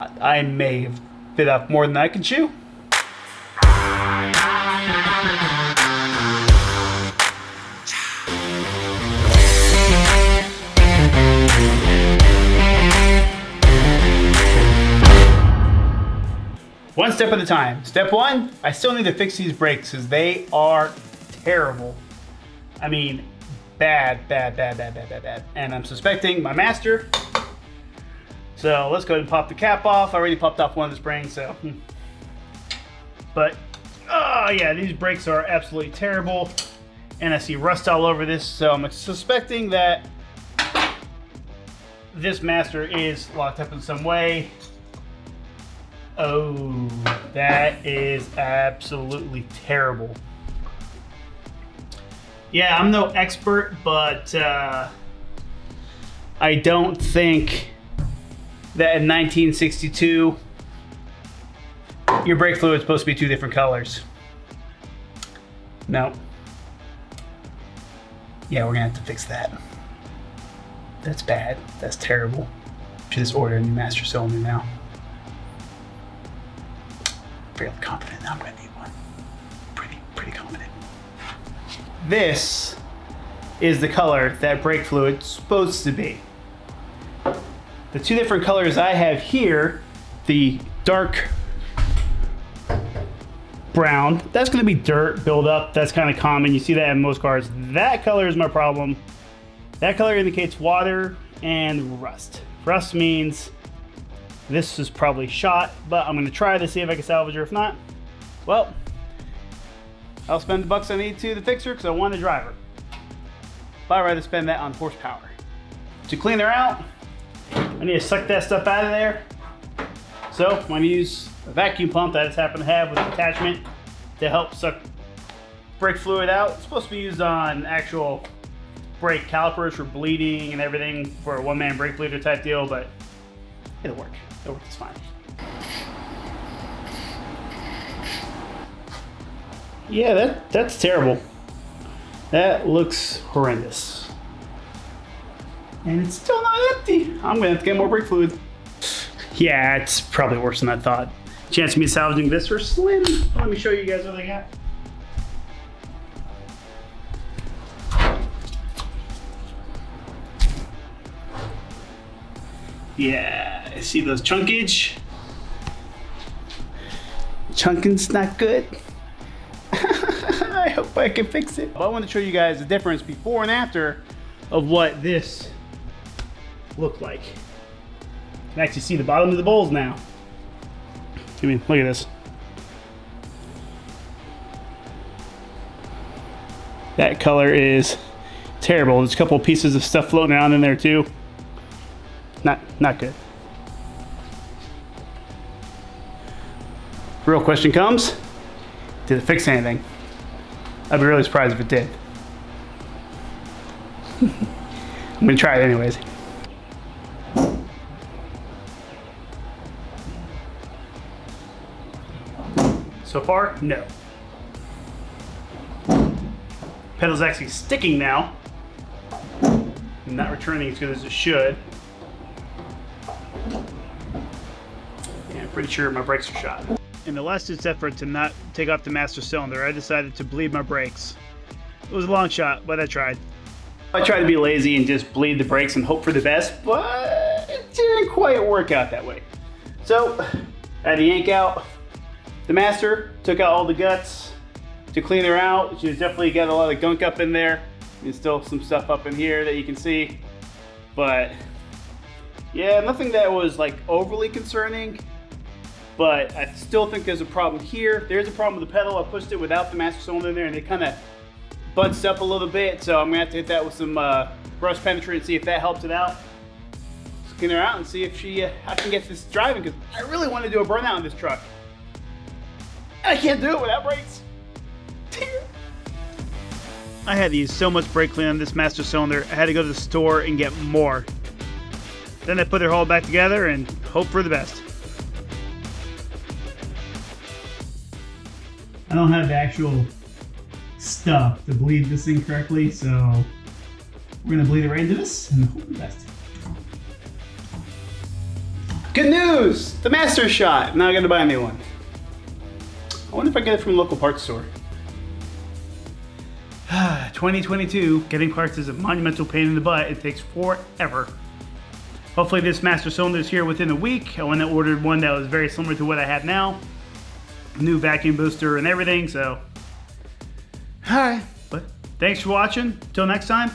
I may have bit off more than I can chew. One step at a time. Step one, I still need to fix these brakes because they are terrible. I mean, bad. And I'm suspecting my master. So let's go ahead and pop the cap off. I already popped off one of the springs, so. But, oh yeah, these brakes are absolutely terrible. And I see rust all over this, so I'm suspecting that this master is locked up in some way. Oh, that is absolutely terrible. Yeah, I'm no expert, but I don't think that in 1962, your brake fluid is supposed to be two different colors. No. Yeah, we're gonna have to fix that. That's bad. That's terrible. Should just order a new master cylinder now. Fairly confident I'm gonna need one. Pretty confident. This is the color that brake fluid's supposed to be. The two different colors I have here, the dark brown, that's gonna be dirt buildup. That's kind of common. You see that in most cars. That color is my problem. That color indicates water and rust. Rust means this is probably shot, but I'm gonna try to see if I can salvage her. If not, well, I'll spend the bucks I need to fix her because I want to drive her. But I'd rather spend that on horsepower. To clean her out, I need to suck that stuff out of there. So I'm gonna use a vacuum pump that I just happen to have with an attachment to help suck brake fluid out. It's supposed to be used on actual brake calipers for bleeding and everything for a one-man brake bleeder type deal, but it'll work. It'll work just fine. Yeah, that's terrible. That looks horrendous. And it's still not empty. I'm gonna have to get more brake fluid. Yeah, it's probably worse than I thought. Chance of me salvaging this are slim. Let me show you guys what I got. Yeah, I see those chunkage. Chunking's not good. I hope I can fix it. But I want to show you guys the difference before and after of what this looked like. You can actually see the bottom of the bowls now. I mean, look at this. That color is terrible. There's a couple pieces of stuff floating around in there too. Not good. Real question comes, did it fix anything? I'd be really surprised if it did. I'm gonna try it anyways. So far, no. Pedal's actually sticking now. Not returning as good as it should. Yeah, I'm pretty sure my brakes are shot. In the last ditch effort to not take off the master cylinder, I decided to bleed my brakes. It was a long shot, but I tried. I tried to be lazy and just bleed the brakes and hope for the best, but it didn't quite work out that way. So I had to yank out the master, took out all the guts to clean her out. She's definitely got a lot of gunk up in there. There's still some stuff up in here that you can see, but yeah, nothing that was like overly concerning. But I still think there's a problem here. There's a problem with the pedal. I pushed it without the master cylinder in there and it kind of bunched up a little bit. So I'm gonna have to hit that with some rust penetrant and see if that helps it out. Skin her out and see if I can get this driving, because I really want to do a burnout in this truck. And I can't do it without brakes. I had to use so much brake clean on this master cylinder, I had to go to the store and get more. Then I put it all back together and hope for the best. I don't have the actual stuff to bleed this thing correctly, so we're gonna bleed it right into this and hope for the best. Good news! The master shot. Now I gotta buy a new one. I wonder if I get it from a local parts store. 2022, getting parts is a monumental pain in the butt. It takes forever. Hopefully this master cylinder is here within a week. I went and ordered one that was very similar to what I have now. New vacuum booster and everything, so. Alright, but thanks for watching. Till next time.